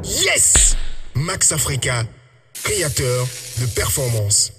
Yes! Max Africa, créateur de performance.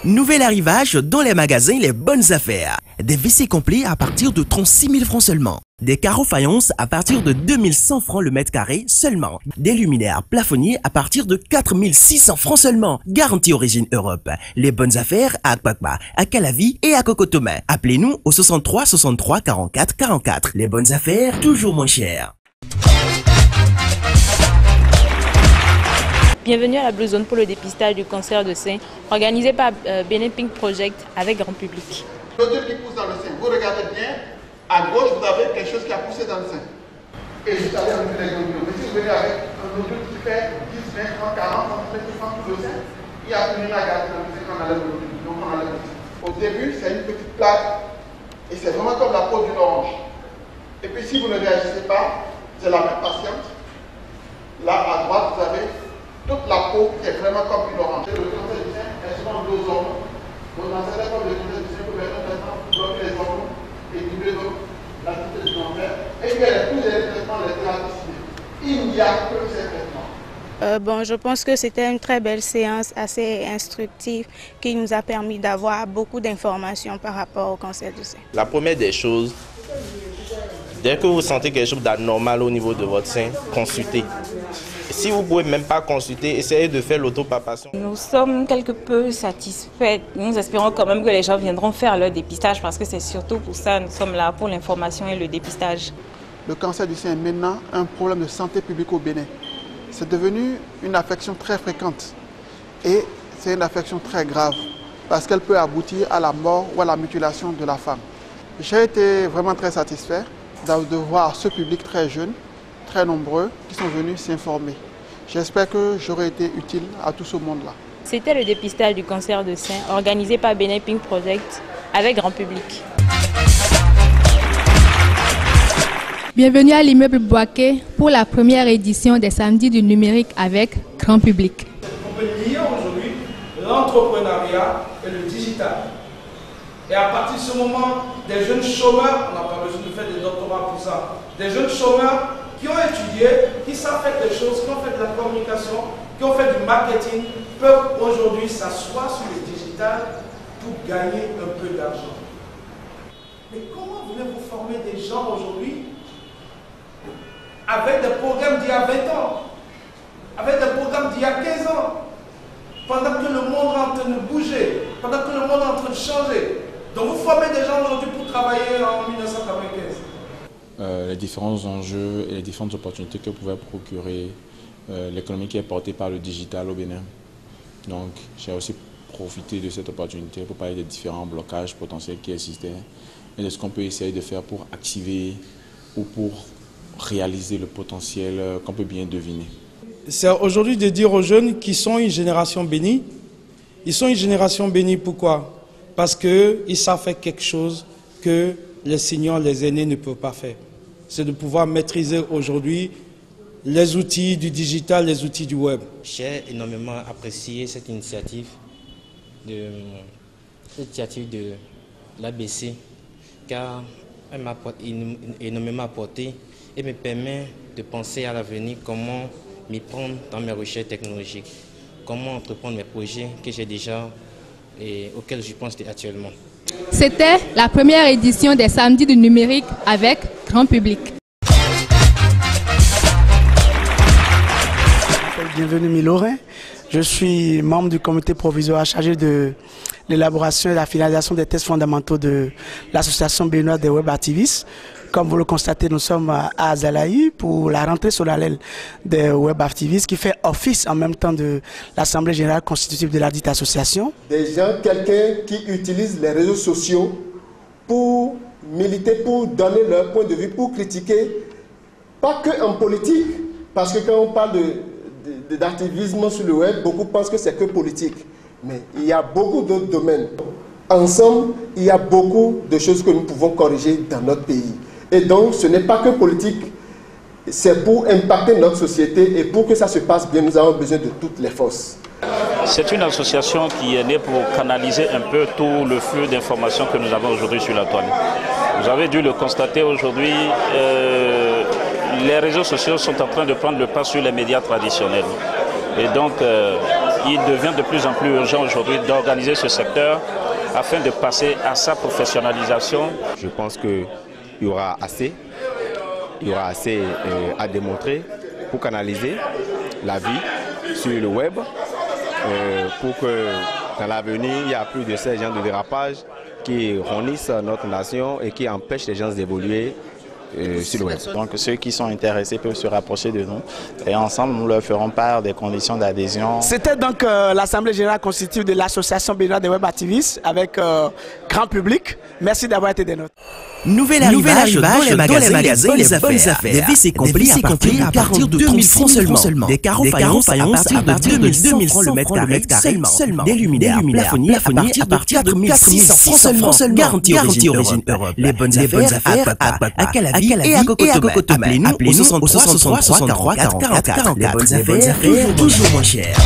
Nouvel arrivage dans les magasins Les Bonnes Affaires. Des WC complets à partir de 36 000 francs seulement. Des carreaux faïence à partir de 2100 francs le mètre carré seulement. Des luminaires plafonniers à partir de 4600 francs seulement. Garantie origine Europe. Les Bonnes Affaires à Akpakpa, à Calavi et à Cocotomin. Appelez-nous au 63 63 44 44. Les Bonnes Affaires, toujours moins chères. Bienvenue à la Blue Zone pour le dépistage du cancer de sein, organisé par Benin Pink Project avec grand public. L'odeur qui pousse dans le sein, vous regardez bien, à gauche vous avez quelque chose qui a poussé dans le sein. Et juste allez enlever les globules. Mais si vous venez avec un odeur qui fait 10, 20, 30, 40 cm qui prend tout le sein, il y a plus rien à garder dans le sein quand on enlève l'odeur. Donc on enlève le sein. Au début, c'est une petite plaque et c'est vraiment comme la peau d'une orange. Et puis si vous ne réagissez pas, c'est la même patiente. Là à droite, vous avez toute la peau qui est vraiment comme une orange. Le cancer du sein est souvent deux zones. Donc dans certaines formes de cancer du sein, vous pouvez un traitement pour bloquer les hormones et doubler la vitesse du cancer. Et puis tous les traitements, les thérapies. Il n'y a que ces traitements. Je pense que c'était une très belle séance, assez instructive, qui nous a permis d'avoir beaucoup d'informations par rapport au cancer du sein. La première des choses, dès que vous sentez quelque chose d'anormal au niveau de votre sein, consultez. Si vous ne pouvez même pas consulter, essayez de faire l'autopalpation. Nous sommes quelque peu satisfaits. Nous espérons quand même que les gens viendront faire leur dépistage parce que c'est surtout pour ça, nous sommes là pour l'information et le dépistage. Le cancer du sein est maintenant un problème de santé publique au Bénin. C'est devenu une affection très fréquente et c'est une affection très grave parce qu'elle peut aboutir à la mort ou à la mutilation de la femme. J'ai été vraiment très satisfait de voir ce public très jeune, très nombreux, qui sont venus s'informer. J'espère que j'aurai été utile à tout ce monde-là. C'était le dépistage du cancer de sein organisé par Benin Pink Project avec grand public. Bienvenue à l'immeuble Boaké pour la première édition des samedis du numérique avec grand public. On peut lier aujourd'hui l'entrepreneuriat et le digital. Et à partir de ce moment, des jeunes chômeurs, on n'a pas besoin de faire des doctorats pour ça, des jeunes chômeurs qui ont étudié, qui savent faire des choses, qui ont fait de la communication, qui ont fait du marketing, peuvent aujourd'hui s'asseoir sur le digital pour gagner un peu d'argent. Mais comment voulez-vous former des gens aujourd'hui avec des programmes d'il y a 20 ans, avec des programmes d'il y a 15 ans, pendant que le monde est en train de bouger, pendant que le monde est en train de changer. Donc vous formez des gens aujourd'hui pour travailler en 1995. Les différents enjeux et les différentes opportunités que pouvait procurer l'économie qui est portée par le digital au Bénin. Donc j'ai aussi profité de cette opportunité pour parler des différents blocages potentiels qui existaient et de ce qu'on peut essayer de faire pour activer ou pour réaliser le potentiel qu'on peut bien deviner. C'est aujourd'hui de dire aux jeunes qu'ils sont une génération bénie. Ils sont une génération bénie pourquoi? Parce qu'ils savent faire quelque chose que les seniors, les aînés ne peuvent pas faire. C'est de pouvoir maîtriser aujourd'hui les outils du digital, les outils du web. J'ai énormément apprécié cette initiative de l'ABC car elle m'a énormément apporté et me permet de penser à l'avenir, comment m'y prendre dans mes recherches technologiques, comment entreprendre mes projets que j'ai déjà et auxquels je pense actuellement. C'était la première édition des samedis du numérique avec grand public. Bienvenue Milorin. Je suis membre du comité provisoire chargé de l'élaboration et de la finalisation des tests fondamentaux de l'association béninoise des web activistes. Comme vous le constatez, nous sommes à Azalaï pour la rentrée solennelle des web activistes qui fait office en même temps de l'Assemblée générale constitutive de la dite association. Des gens, quelqu'un qui utilise les réseaux sociaux pour militer, pour donner leur point de vue, pour critiquer, pas que en politique, parce que quand on parle d'activisme sur le web, beaucoup pensent que c'est que politique. Mais il y a beaucoup d'autres domaines. ensemble, il y a beaucoup de choses que nous pouvons corriger dans notre pays. Et donc, ce n'est pas que politique, c'est pour impacter notre société et pour que ça se passe bien, nous avons besoin de toutes les forces. C'est une association qui est née pour canaliser un peu tout le flux d'informations que nous avons aujourd'hui sur la toile. Vous avez dû le constater aujourd'hui, les réseaux sociaux sont en train de prendre le pas sur les médias traditionnels. Et donc, il devient de plus en plus urgent aujourd'hui d'organiser ce secteur afin de passer à sa professionnalisation. Je pense qu'il y aura assez à démontrer pour canaliser la vie sur le web, pour que dans l'avenir, il n'y a plus de ces genres de dérapages qui ronissent notre nation et qui empêchent les gens d'évoluer sur le web. Donc ceux qui sont intéressés peuvent se rapprocher de nous et ensemble nous leur ferons part des conditions d'adhésion. C'était donc l'Assemblée générale constitutive de l'Association béninoise des web activistes avec grand public. Merci d'avoir été des nôtres. Nouvel arrivage dans les magasins, les bonnes affaires. Des WC complets à partir de 3000 francs seulement. Des carreaux faïence à partir de 2100 le mètre carré seulement. Des luminaires plafonniers à partir de 4600 francs seulement. Garantie origine Europe. Les bonnes affaires à Calavi et à Cocotomel. Appelez-nous au 63 63 44 44. Les bonnes affaires, toujours moins chères.